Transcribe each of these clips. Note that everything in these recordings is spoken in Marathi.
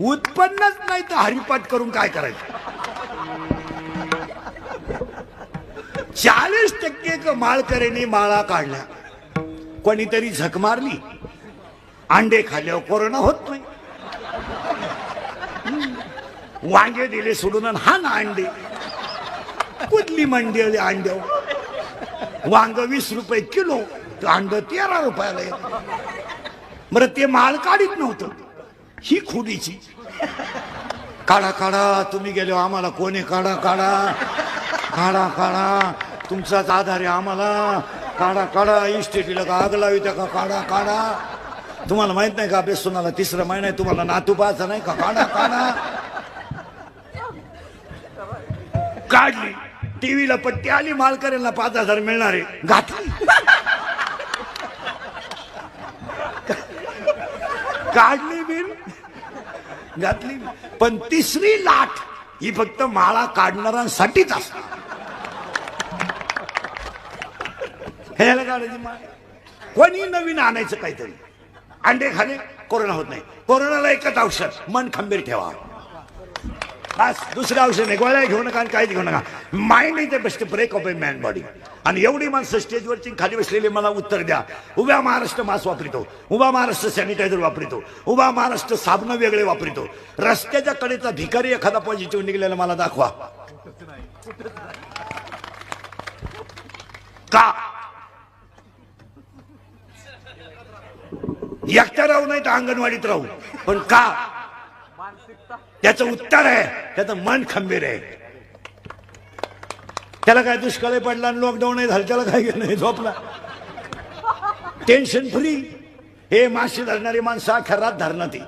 उत्पन्नच नाही तर हरिपाठ करून काय करायचं? 40% माळकऱ्यांनी माळा काढल्या. कोणीतरी झक मारली, अंडे खाल्ल्यावर कोरोना होत नाही. वांगे दिले सोडून आणि हा ना अंडे. कुठली मंडी आली अंड्यावर? वांग 20 रुपये किलो, तर अंड 13 रुपयाला येत. बरं ते माळ काढीत नव्हतं, ही खुडीची. काढा काढा, तुम्ही गेले आम्हाला कोणी काढा काढा काढा काढा, तुमचाच आधार आहे आम्हाला. काढा काढा, इस्टेटीला का आग लावी त्या का? काढा काढा. तुम्हाला माहित नाही का आपल्या सोनाला 3रा महिना आहे, तुम्हाला नातू पाहायचा नाही का? काढा काढा. काढली, टीव्हीला पट्टी आली, मालकऱ्यांना 5,000 मिळणारे, घातली. काढली बिल, घातली. पण 3री लाट ही फक्त माळा काढणाऱ्यांसाठीच असते. ह्याला काढायची माळ. कोणी नवीन आणायचं काहीतरी. अंडे खाणे, कोरोना होत नाही. कोरोनाला एकच औषध, मन खंबीर ठेवा. बस, दुसरं औषध नाही. गोळ्या घेऊ नका आणि काहीच घेऊ नका. Mind is the best break of a man body. आणि एवढी माणसं स्टेजवरची खाली बसलेली मला उत्तर द्या. उभ्या महाराष्ट्र मास्क वापरितो, उभा महाराष्ट्र सॅनिटायझर वापरितो, उभा महाराष्ट्र साबण वेगळे वापरितो. रस्त्याच्या कडेचा भिकारी एखादा पॉझिटिव्ह निघलेला मला दाखवा. का एकटा राहू नाही तर अंगणवाडीत राहू, पण का? त्याचं उत्तर आहे, त्याचं मन खंबीर आहे. त्याला काय दुष्काळ पडला आणि लॉकडाऊन नाही झालं, त्याला काय गेलं, झोपला. Tension free. हे माशी धरणारी माणसं अख्या रात धरणार. ती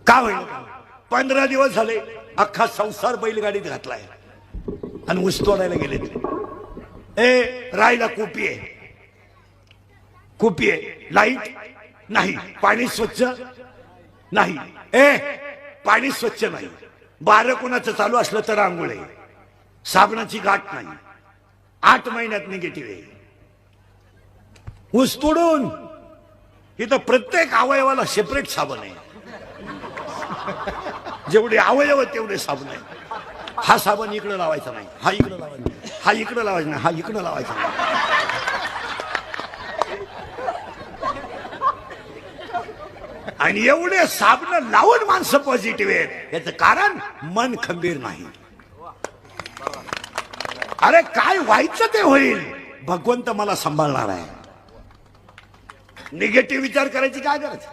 का होईल? 15 दिवस झाले अख्खा संसार बैलगाडीत घातलाय आणि ऊस तोडायला गेले. रायला कुपी आहे, कुपी आहे. लाईट नाही, पाणी स्वच्छ नाही. पाणी स्वच्छ नाही. 12 कोणाचं चालू असलं तर आंघोळ आहे. साबणाची गाठ नाही. 8 महिन्यात निगेटिव्ह आहे. ऊस तोडून इथं प्रत्येक अवयवाला सेपरेट साबण आहे. जेवढे अवयव तेवढे साबण आहे. हा साबण इकडं लावायचा नाही, हा इकडं लावायचा नाही, हा इकडं लावायचा नाही, हा इकडं लावायचा नाही. आणि एवढे साबण लावून माणसं पॉझिटिव्ह आहेत. याचं कारण मन खंबीर नाही. अरे काय व्हायचं ते होईल, भगवंत मला सांभाळणार आहे. निगेटिव्ह विचार करायची काय गरज?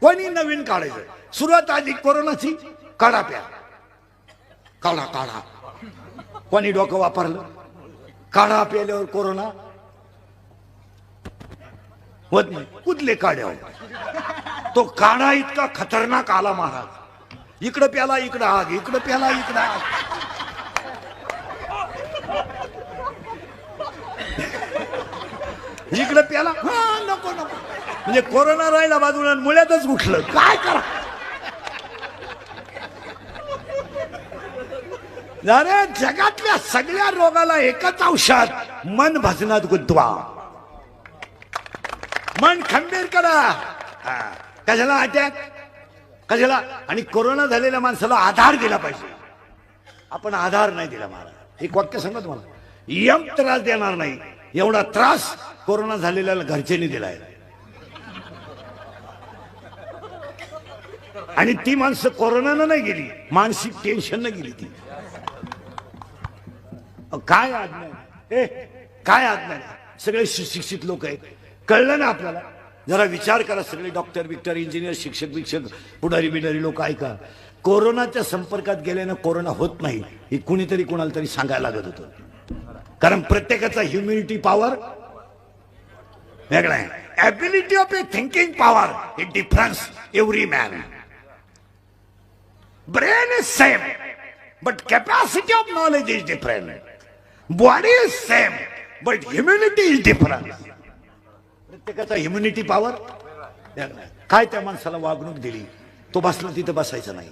कोणी नवीन काढायचं. सुरुवात आली कोरोनाची, काढा प्या, काढा काढा. कोणी डोकं वापरलं? काढा प्याल्यावर कोरोना होत नाही. कुठले काढ्यावर? तो काढा इतका खतरनाक आला महाराज. इकडं प्याला इकडं आग, इकडं प्याला इकडं आग. इकडं प्याला, हा नको नको. म्हणजे कोरोना राहिला बाजूला, मुळ्यातच उठलं. काय करा? अरे जगातल्या सगळ्या रोगाला एकच औषध, मन भजनात गुंतवा, मन खंबीर करा. कशाला अटॅक, कशाला? आणि कोरोना झालेल्या माणसाला आधार दिला पाहिजे. आपण आधार नाही दिला महाराज. एक वाक्य सांगा तुम्हाला, यम त्रास देणार नाही एवढा त्रास कोरोना झालेल्या घरच्यांनी दिलाय. आणि ती माणसं कोरोनानं नाही गेली, मानसिक टेन्शन गेली ती. काय आज्ञा, काय आज्ञा. सगळे सुशिक्षित लोक आहेत, कळलं ना आपल्याला? जरा विचार करा. सगळे डॉक्टर बिक्टर इंजिनियर शिक्षक पुढारी बिडारी लोक ऐका. कोरोनाच्या संपर्कात गेल्यानं कोरोना होत नाही हे कुणीतरी कोणाला तरी सांगायला लागत होतं. कारण प्रत्येकाचा ह्युमिनिटी पॉवर वेगळा आहे. Ability of a thinking power it difference every man. Brain is same but capacity of knowledge is different. Body is same but humanity is different. प्रत्येकाचा ह्युमिनिटी पॉवर काय. त्या माणसाला वागणूक दिली, तो बसला तिथं बसायचं नाही.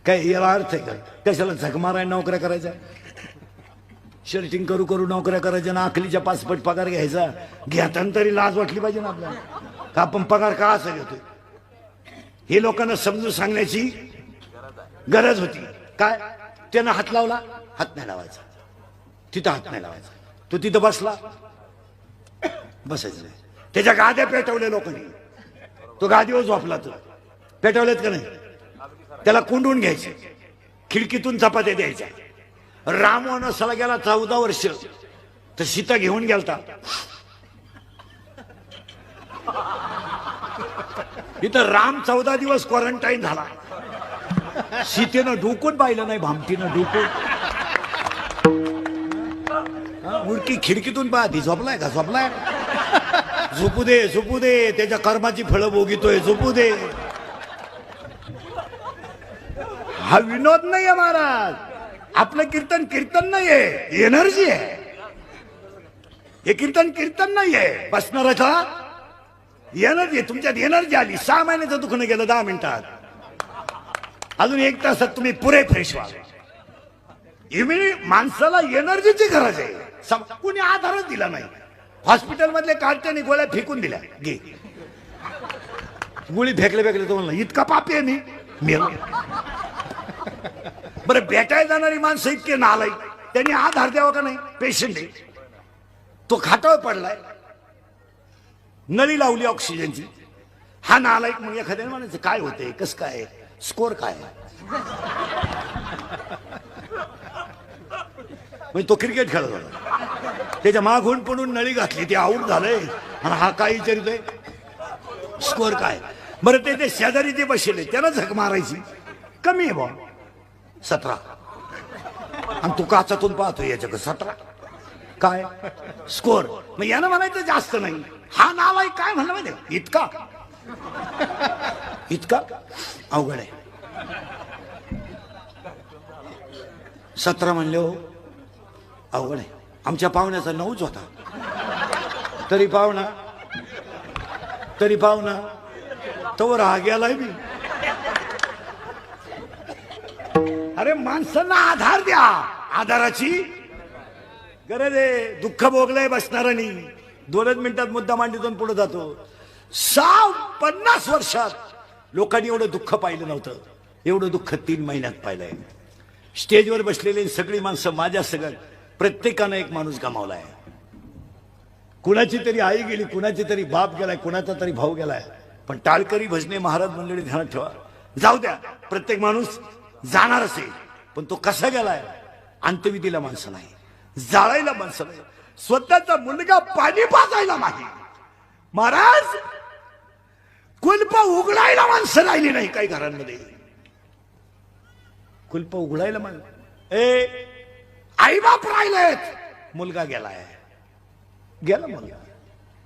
काय याला अर्थ आहे का? कशाला झक माराय नोकऱ्या करायच्या, शर्टिंग करू करू नोकऱ्या करायच्या ना, अकलीच्या 5 पट पगार घ्यायचा. घेताना तरी लाज वाटली पाहिजे ना आपल्याला. का आपण पगार का असा घेतोय? हे लोकांना समजून सांगण्याची गरज होती. काय त्यानं हात लावला, हात नाही लावायचा, तिथं हात नाही लावायचा. तो तिथं बसला, बसायचं नाही. त्याच्या गाद्या पेटवल्या लोकांनी, तो गादीवर झोपला. तो पेटवलेत का नाही? त्याला कोंडून घ्यायचे, खिडकीतून चपात्या द्यायच्या. राम वनवासाला गेला 14 वर्ष, तर सीता घेऊन गेलता. इथं राम 14 दिवस क्वारंटाईन झाला. सीतेनं डोकून पाहिलं नाही, भामटीनं डोकून. उडकी खिडकीतून पहा, ती झोपलाय का? झोपलाय. झोपू दे, झोपू दे, त्याच्या कर्माची फळं भोगितोय, झोपू दे. हा विनोद नाहीये महाराज. आपलं कीर्तन कीर्तन नाहीये, एनर्जी आहे. हे कीर्तन कीर्तन नाहीये, बसणाराचा एनर्जी. तुमच्यात एनर्जी आली. 6 महिन्याचं दुखणं गेलं 10 मिनिटात. अजून 1 तासात तुम्ही पुरे फ्रेश व्हा. माणसाला एनर्जीची गरज आहे. कुणी आधारच दिला नाही. हॉस्पिटल मधले कार्ट्याने गोळ्या फेकून दिल्या. घे गोळी फेकले फेकले. तो म्हणला इतका पापी आहे मी मेलो. बरं भेटायला जाणारी माणसं इतके नालायक, त्यांनी आधार द्यावा का नाही? पेशंट आहे तो, खाटावर पडलाय, नळी लावली ऑक्सिजनची. हा नालायक. मग एखाद्याने म्हणायचं काय होतंय, कसं काय, स्कोर काय? म्हणजे तो क्रिकेट खेळत होता, त्याच्या मागून पडून नळी घातली, ते आऊट झालंय. आणि हा काय विचारितोय, स्कोर काय? बरं ते शेजारी जे बसले त्याला झक मारायची. कमी आहे बा 17, आणि तू काचातून पाहतोय याच्याकडे 17 काय स्कोर. मग यानं म्हणायचं जास्त नाही. हा नालायक काय म्हणलं माहिती? इतका इतका अवघड आहे. 17 म्हणले हो, अवघड आहे. आमच्या पाहुण्याचा 9च होता. तरी पाहुणा तो राहा गेलाय मी. अरे माणसांना आधार द्या, आधाराची गरज आहे. दुःख भोगलंय बसणारांनी. 2च मिनिटात मुद्दा मांडीतून पुढे जातो. 50 वर्षात लोकांनी एवढं दुःख पाहिलं नव्हतं. एवढं दुःख 3 महिन्यात पाहिलंय. स्टेजवर बसलेली सगळी माणसं, माझ्या सगळं, प्रत्येकानं एक माणूस गमावलाय. कुणाची तरी आई गेली, कुणाची तरी बाप गेलाय, कुणाचा तरी भाऊ गेलाय. पण टाळकरी भजने महाराज मंडळी ध्यानात ठेवा. जाऊ द्या, प्रत्येक माणूस जाणार असेल, पण तो कसा गेलाय? अंत्यविधीला माणसं नाही, जाळायला माणसं नाही, स्वतःचा मुलगा पाणी पाजायला नाही. महाराज कुलप उघडायला माणसं राहिली नाही. काही घरांमध्ये कुलप उघडायला आई बाप राहिलेत, मुलगा गेलाय. गेला मुलगा.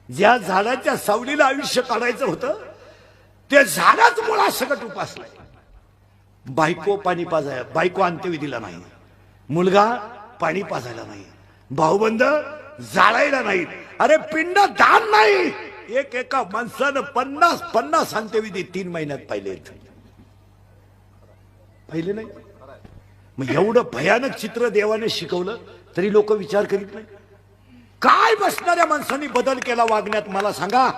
ज्या झाडाच्या सावलीला आयुष्य काढायचं होतं ते झाडाच मुळा सकट उपासलाय. बायको पाणी पाजाय, बायको अंत्यविधीला नाही, मुलगा पाणी पाजायला नाही, भाऊबंद जाळायला नाही. अरे पिंड दान नाही. एका माणसानं 50 अंत्यविधी 3 महिन्यात पाहिले नाही. मग एवढं भयानक चित्र देवाने शिकवलं तरी लोक विचार करीत नाही. काय बसणाऱ्या माणसांनी बदल केला वागण्यात? मला सांगा,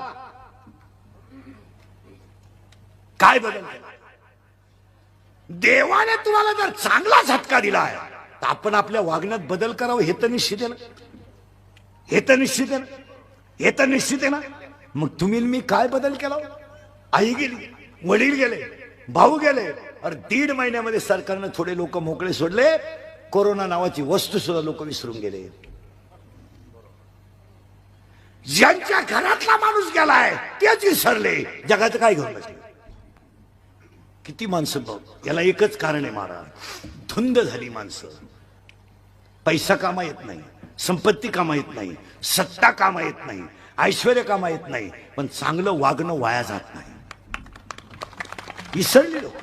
काय बदल केला? देवाने तुम्हाला जर चांगला झटका दिलाय तर आपण आपल्या वागण्यात बदल करावं. हे तर निश्चित आहे ना, हे तर निश्चित आहे ना, हे तर निश्चित आहे ना. मग तुम्ही मी काय बदल केला? आई गेली, वडील गेले, भाऊ गेले. अरे 1.5 महिन्यामध्ये सरकारनं थोडे लोक मोकळे सोडले. कोरोना नावाची वस्तू सुद्धा लोक विसरून गेले. ज्यांच्या घरातला माणूस गेलाय तेच विसरले. जगाचं काय घेऊन बसले? किती माणसं बघ. याला एकच कारण आहे महाराज, धुंद झाली माणसं. पैसा कामा येत नाही, संपत्ती कामा येत नाही, सत्ता कामा येत नाही, ऐश्वर्य कामा येत नाही, पण चांगलं वागणं वाया जात नाही. विसरली लोक.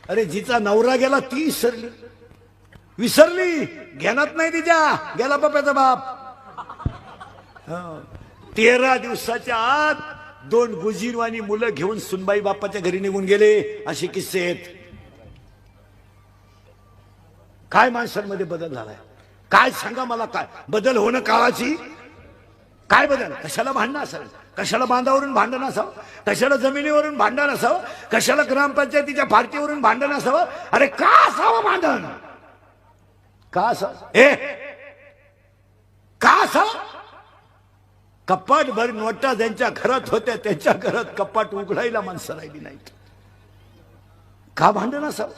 अरे जिचा नवरा गेला ती विसरली, घेण्यात नाही तिच्या. गेला बापाचा बाप. 13 दिवसाच्या आत 2 गुजीरवाणी मुलं घेऊन सुनबाई बापाच्या घरी निघून गेले. असे किस्से आहेत. काय माणसांमध्ये बदल झालाय? काय सांगा मला, काय बदल होणं काळाची काय बदल? कशाला भांडणं असावं? कशाला बांधावरून भांडण असावं? कशाला जमिनीवरून भांडण असावं? कशाला ग्रामपंचायतीच्या पार्टीवरून भांडण असावं? अरे का असावं भांडण? का असावं? का असावं? कपाट भर नोटा ज्यांच्या घरात होत्या त्यांच्या घरात कपाट उघडायला माणसं राहिली नाहीत. का भांडण असावं?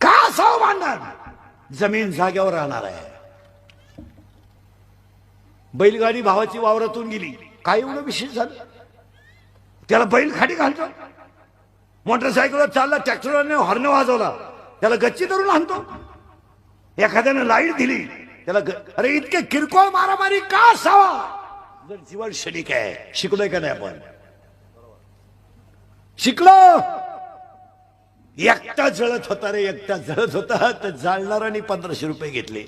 का असावं भांडण? जमीन जाग्यावर राहणार आहे. बैलगाडी भावाची वावरातून गेली, काय एवढं विशेष झालं? त्याला बैल खाली घालतो. मोटरसायकलवर चालला, ट्रॅक्टरने हॉर्न वाजवला, त्याला गच्ची धरून आणतो. एखाद्याने लाईट दिली त्याला अरे इतके किरकोळ मारामारी का असावा? जर जीवन क्षणिक आहे. शिकलोय का नाही आपण? शिकलो. एकटा जळत होता रे, एकटा जळत होता, तर जाळणाराने 1500 रुपये घेतले.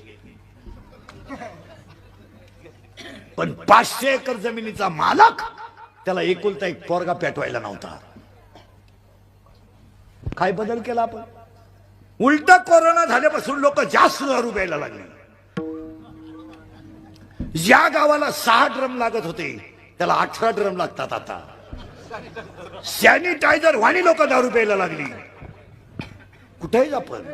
पण 500 एकर जमिनीचा मालक त्याला एकुलता एक पोरगा पेटवायला नव्हता. काय बदल केला आपण? उलट कोरोना झाल्यापासून लोक जास्त दारू प्यायला लागले. ज्या गावाला 6 ड्रम लागत होते त्याला 18 ड्रम लागतात आता. सॅनिटायझर वाणी लोक दारू प्यायला लागली. कुठेही आपण,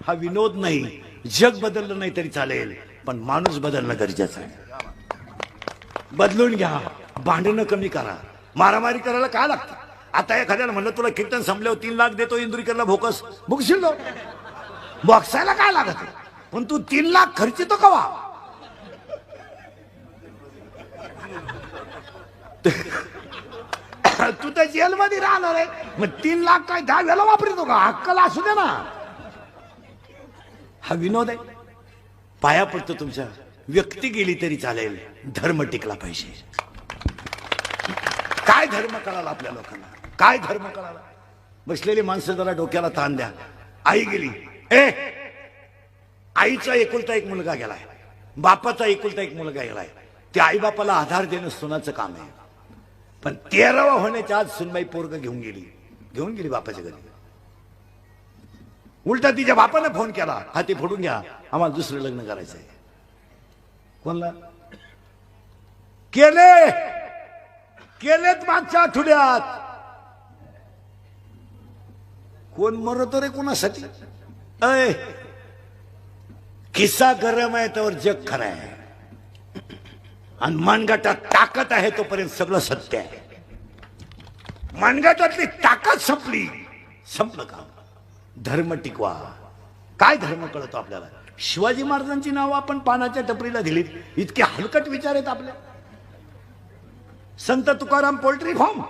हा विनोद नाही. जग बदललं नाही तरी चालेल, पण माणूस बदलणं गरजेचं आहे. बदलून घ्या, भांडणं कमी करा. मारामारी करायला काय लागतं? आता एखाद्याला म्हणलं तुला कीर्तन संपल्यावर 3 लाख देतो इंदुरीकरला भोकस, भुकशील लो. बॉक्सायला काय लागत? पण तू 3 लाख खर्चितो कवा? तू तर जेलमध्ये राहणार आहे, मग 3 लाख काय 10 वेळा वापरतो का? हक्कला असू दे ना. हा विनोद आहे. पाया पडतो तुमच्या. व्यक्ती गेली तरी चालेल, धर्म टिकला पाहिजे. काय धर्म कळाला आपल्या लोकांना? काय धर्म कळाला? बसलेली माणसं जरा डोक्याला ताण द्या. आई गेली, आईचा एकुलता एक मुलगा गेलाय, बापाचा एकुलता एक मुलगा गेलाय. त्या आई बापाला आधार देणं सुनाचं काम आहे. पण 13वा होण्याच्या आज सुनबाई पोरग घेऊन गेली बापाच्या घरी. उलटा तिच्या बापाने फोन केला, हाती फोडून घ्या, आम्हाला दुसरं लग्न करायचंय. कोणला केलेत मागच्या आठवड्यात. कोण मरतो रे कोणासाठी? किस्सा गरम आहे त्यावर जग खरं आहे, आणि मनगटात ताकद आहे तोपर्यंत सगळं सत्य आहे. मनगटातली ताकद संपली, संपलं काम. धर्म टिकवा. काय धर्म कळतो आपल्याला? शिवाजी महाराजांची नावं आपण पानाच्या टपरीला दिलीत. इतके हलकट विचार आहेत आपले. संत तुकाराम पोल्ट्री फार्म,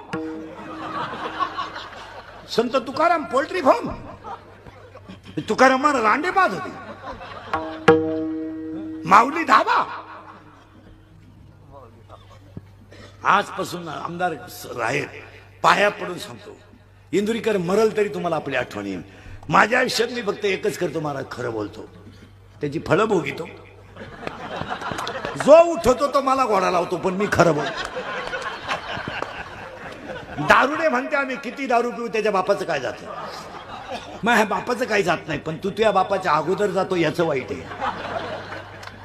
संत तुकाराम पोल्ट्री फार्म. तुकाराम रांडेबाज होते. माऊली धाबा. आजपासून आमदार राहेर पाया पडून सांगतो, इंदुरीकर मरल तरी तुम्हाला आपली आठवण येईल. माझ्या आयुष्यात मी फक्त एकच करतो, महाराज खरं बोलतो, त्याची फळं भोगितो. जो उठवतो तो मला घोडा लावतो, पण मी खरं बोलतो. दारुडे म्हणते आम्ही किती दारू पिऊ त्याच्या बापाचं काय जातं? मग बापाचं काही जात नाही, पण तू तुझ्या बापाच्या अगोदर जातो याचं वाईट आहे.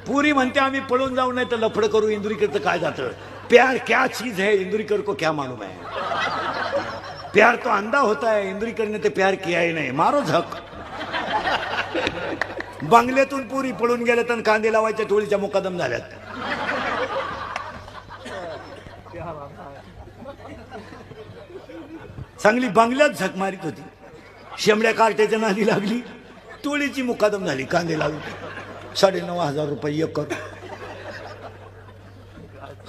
पुरी म्हणते आम्ही पळून जाऊ नाही तर लफड करू, इंदुरीकरचं काय जातं? प्यार क्या चीज है, इंदुरीकर को क्या मालूम है? प्यार तो अंधा होता है, इंदुरीकर ने तो प्यार किया ही नाही. मारो झक. बंगल्यातून पुरी पळून गेले तर कांदे लावायच्या टोळीच्या मुकादम झाल्यात. चांगली बंगल्यात झक मारित होती, शेमड्या कार्ट्याच्या नादी लागली, टोळीची मुकादम झाली. कांदे लावली 9,500 रुपये एकर.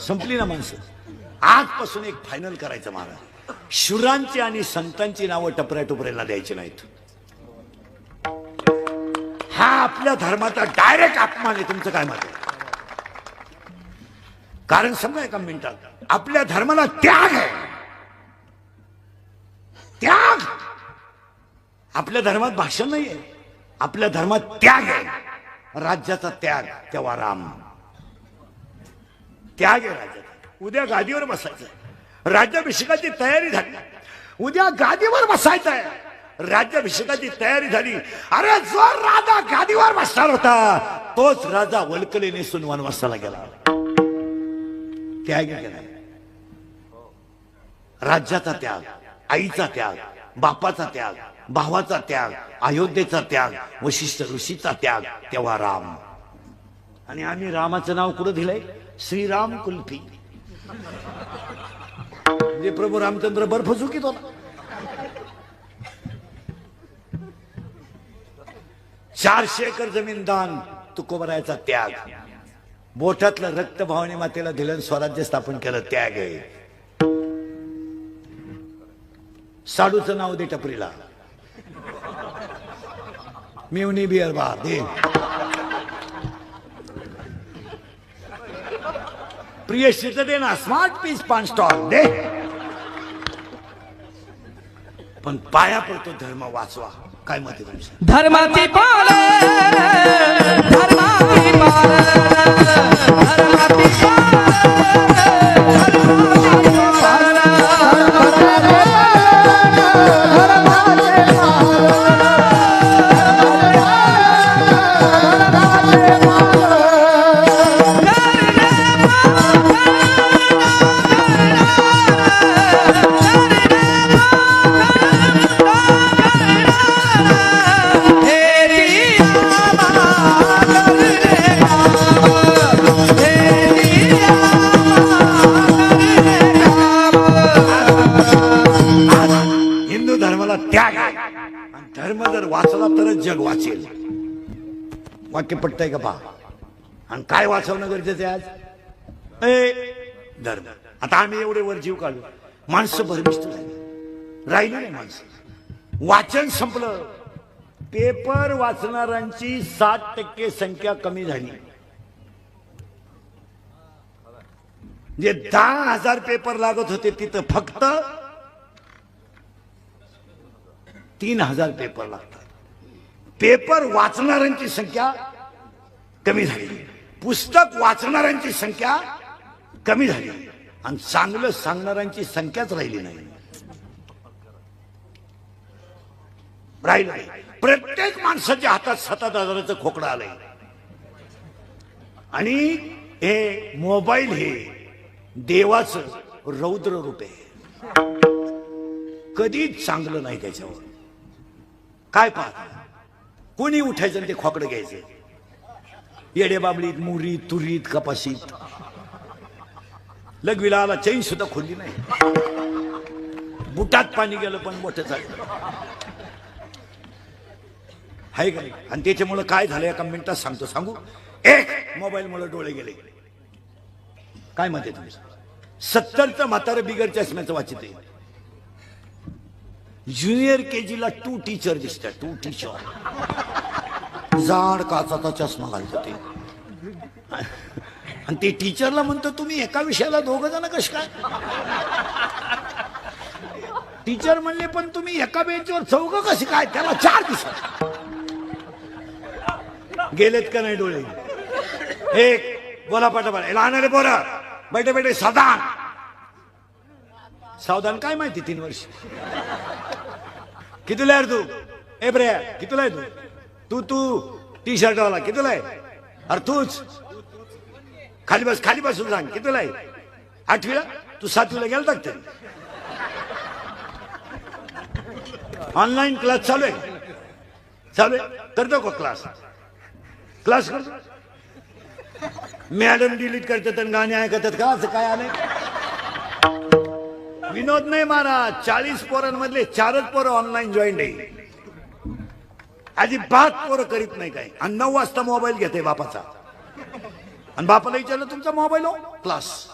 संपली ना माणसं. आजपासून एक फायनल करायचं महाराज, शुरांची आणि संतांची नावं टपऱ्या टोपऱ्याला द्यायची नाहीत. हा आपल्या धर्माचा डायरेक्ट अपमान आहे. तुमचं काय मत आहे? कारण समजा एका मिनिटात, आपल्या धर्माला त्याग आहे. त्याग. आपल्या धर्मात भाषण नाहीये, आपल्या धर्मात त्याग आहे. राज्याचा त्याग, तेव्हा राम. त्याग आहे राज्यात. उद्या गादीवर बसायचं, राज्याभिषेकाची तयारी झाली. उद्या गादीवर बसायचं आहे, राज्याभिषेकाची तयारी झाली. अरे जो राजा गादीवर बसणार होता तोच राजा वल्कले नेसून वनवासाला गेला. त्याग केलाय. राज्याचा त्याग, आईचा त्याग, बापाचा त्याग, भावाचा त्याग, अयोध्येचा त्याग, वशिष्ठ ऋषीचा त्याग, तेव्हा राम. आणि आम्ही रामाचं नाव कुठं दिलंय? श्रीराम कुल्फी. म्हणजे प्रभू रामचंद्र बर्फ चुकीत होता. 400 एकर जमीन दान, तुकोबरायाचा त्याग. बोटातलं रक्त भावानी मातेला दिलं, स्वराज्य स्थापन केलं, त्याग आहे. साडूचं नाव दे टपरीला, मिवनी बिअर बार दे. प्रियशीचं दे ना, स्मार्ट पीस पान स्टॉल दे. पण पाया पडतो धर्म वाचवा. काय मत आहे तुमचं? धर्माची पाल, धर्माची पाल, धर्माची त्याग आहे. धर्म जर वाचला तरच जग वाचेल. वाक्य पटतंय का पहा. आणि काय वाचवणं गरजेचं आहे आज? धर्म. आता आम्ही एवढे वर जीव काढू, माणसं भरमिष्ट झाली, राहिली नाही माणसं. वाचन संपलं. पेपर वाचणाऱ्यांची 60% संख्या कमी झाली. जे 10,000 पेपर लागत होते तिथं फक्त 3,000 पेपर लागतात. पेपर वाचणाऱ्यांची संख्या कमी झाली, पुस्तक वाचणाऱ्यांची संख्या कमी झाली, आणि चांगलं सांगणाऱ्यांची संख्याच राहिली नाही. राहिलं नाही. प्रत्येक माणसाच्या हातात 7,000चं खोकडं आलंय. आणि हे मोबाईल हे देवाचं रौद्र रूप आहे. कधीच चांगलं नाही त्याच्यावर. काय पाहता, कोणी उठायचं आणि ते खोकडं घ्यायचं. येडे बाबळीत, मुरीत, तुरीत, कपाशीत. लघवीला आला, चैन सुद्धा खोलली नाही, बुटात पाणी गेलं पण मोठं झालं. हाय का नाही? आणि त्याच्यामुळे काय झालं एका मिनिटात सांगू. एक मोबाईलमुळे डोळे गेले. काय मत आहे तुमचं? 70चं म्हातारं बिगर चष्म्याचं वाचित आहे. ज्युनियर केजीला 2 टीचर दिसतात. 2 टीचर जाड काचाचा चष्मा घालतो ते. आणि ते टीचरला म्हणतो तुम्ही एका विषयाला 2 जण कश काय? टीचर म्हणले पण तुम्ही एका बेंचवर 4 कशी काय? त्याला 4 दिसत. गेलेत का नाही डोळे? एक बोला पाठापाठ लहान रे पोरं, बैठे बैठे सावधान. सावधान काय माहिती? 3 वर्ष. कितीला आहे तू? ए ब्रे कितीला आहे तू? तू टी शर्ट वाला कितीला आहे? अरे तूच खाली बसून सांग कितीला आहे? 8वीला? तू 7वीला गेला तर? ऑनलाईन क्लास चालू आहे करतो का? क्लास करतो. मॅडम डिलीट करतात आणि गाणे ऐकतात का? असं काय आलंय? विनोद नाही महाराज, 40 पोरांमधले 4च पोरं ऑनलाईन जॉईन आहे. अजिबात पोरं करीत नाही काय. आणि 9 वाजता मोबाईल घेते बापाचा, आणि बापाला विचारलं तुमचा मोबाईल हो? क्लास.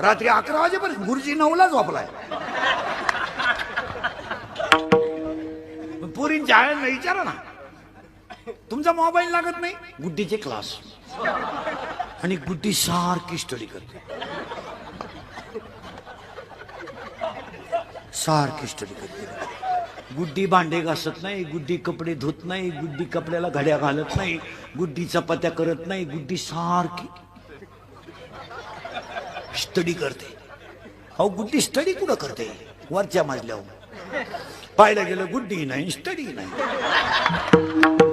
रात्री 11 वाजेपर्यंत. गुरुजी 9ला झोपलाय. पोरींच्या आयांना विचारा ना, तुमचा मोबाईल लागत नाही? गुड्डीचे क्लास. आणि गुड्डी सारखी स्टडी करते, सारखी स्टडी करते. गुड्डी भांडे घासत नाही, गुड्डी कपडे धुत नाही, गुड्डी कपड्याला घड्या घालत नाही, गुड्डी चपात्या करत नाही. गुड्डी सारखी स्टडी करते. अहो गुड्डी स्टडी कुठं करते? वरच्या मजल्यावर. पाहायला गेलं गुड्डी नाही, स्टडी नाही.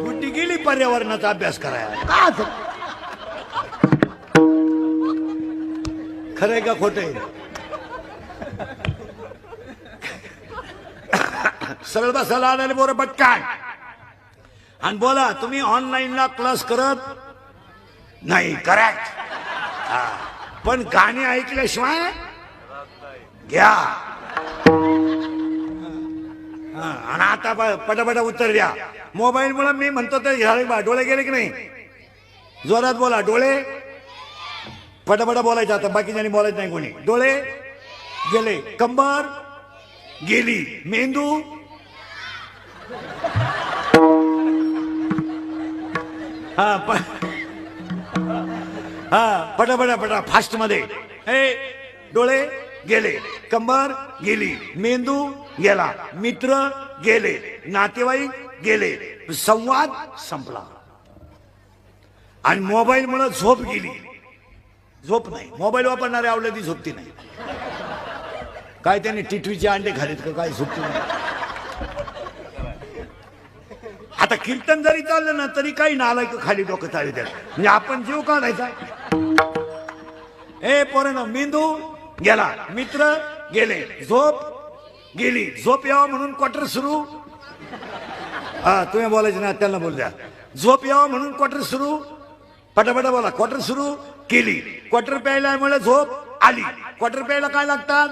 गुड्डी गेली पर्यावरणाचा अभ्यास करायला. खरंय का खोटंय? सरळ बसायला आलेले बोर पटकान आणि बोला, तुम्ही ऑनलाईनला क्लास करत नाही, करेक्ट. पण गाणी ऐकल्याशिवाय घ्या. आणि आता पटापटा उत्तर द्या. मोबाईल मुळे मी म्हणतो तर झाले बा. डोळे गेले की नाही? जोरात बोला. डोळे पटापटा बोलायचं. आता बाकीच्यानी बोलायचं नाही कोणी. डोळे गेले, कंबर गेली, मेंदू पटा फास्ट मध्ये. डोळे गेले, कंबर गेली, मेंदू गेला, मित्र गेले, नातेवाईक गेले, संवाद संपला. आणि मोबाईल मुळे झोप गेली. झोप नाही. मोबाईल वापरणारे आवडली झोपती नाही. काय त्याने टिटवीचे अंडे खालीत का काय? झोपती नाही. आता कीर्तन जरी चाललं ना तरी काही नालायक खाली डोकं चालू द्या. म्हणजे आपण जीव काढायचा. पोरांनो, मेंदू गेला, मित्र गेले, झोप गेली. झोप यावं म्हणून क्वार्टर सुरू. तुम्ही बोलायचं ना, त्यांना बोल द्या. झोप यावं म्हणून क्वार्टर सुरू. पटापटा बोला. क्वार्टर सुरू केली. क्वार्टर प्यायला मुळे झोप आली. क्वार्टर प्यायला काय लागतात?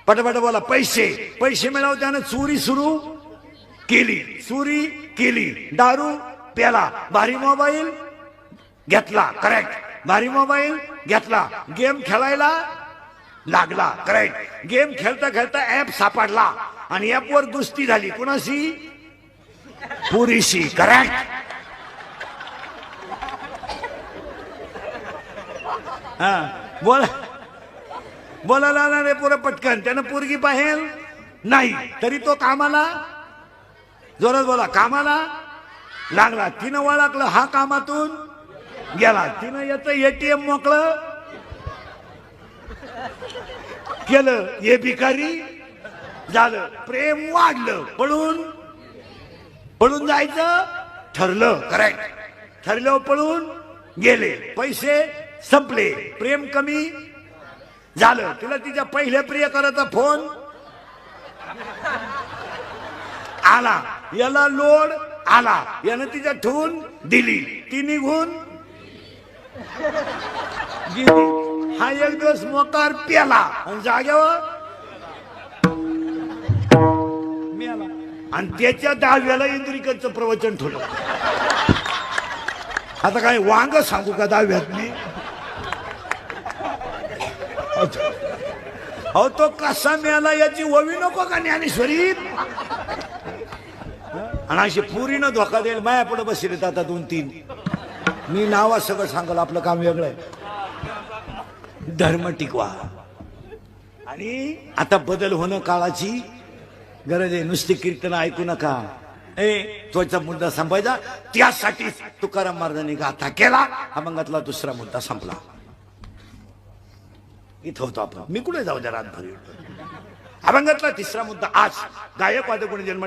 पटापटा बोला. पैसे. पैसे मिळवत्यानं चोरी सुरू केली. चोरी केली. दारू प्याला. भारी मोबाईल घेतला. करेक्ट. भारी मोबाईल घेतला. गेम खेळायला लागला. करेक्ट. गेम खेळता खेळता ऍप सापडला आणि ऍप वर दुस्ती झाली. कुणाशी? पुरीशी. करेक्ट. बोला. बोलायला आला रे पुरं पटकन. त्यानं पोरगी पाहेल नाही तरी तो कामाला. जोरात बोला. कामाला लागला. तिनं ओळखलं हा कामातून गेला. तिनं याचं एटीएम मोकळं केलं. हे भिकारी झालं. प्रेम वाढलं. पळून पळून जायचं ठरलं. करेक्ट. ठरलं. पळून गेले. पैसे संपले. प्रेम कमी झालं. तिला तिच्या पहिल्या प्रियकराचा फोन आला. याला लोड आला. यानं तिच्या ठेवून दिली. ती निघून गेली. हा एक दिवस मोकार प्याला आणि जाग्यावर मेला. आणि त्याच्या 10व्याला इंद्रिकांचं प्रवचन ठेवलं. आता काय वांग सांगू का 10व्यात मी? अहो तो कसा मेला याची ओवी नको का ज्ञानेश्वरी? आणि अशी पुरीनं धोका देईल. माया पुढे बसले आता 2-3. मी नावा सगळं सांगल. आपलं काम वेगळं आहे. धर्म टिकवा. आणि आता बदल होणं काळाची गरज आहे. नुसती कीर्तन ऐकू नका. तोचा मुद्दा संपायचा. त्यासाठी तुकाराम महाराजांनी गाथा केला. अभंगातला दुसरा मुद्दा संपला. इथं होतो आपण. मी कुठे जाऊ द्या रातभर. अभंगातला तिसरा मुद्दा आज गायक वादक जन्म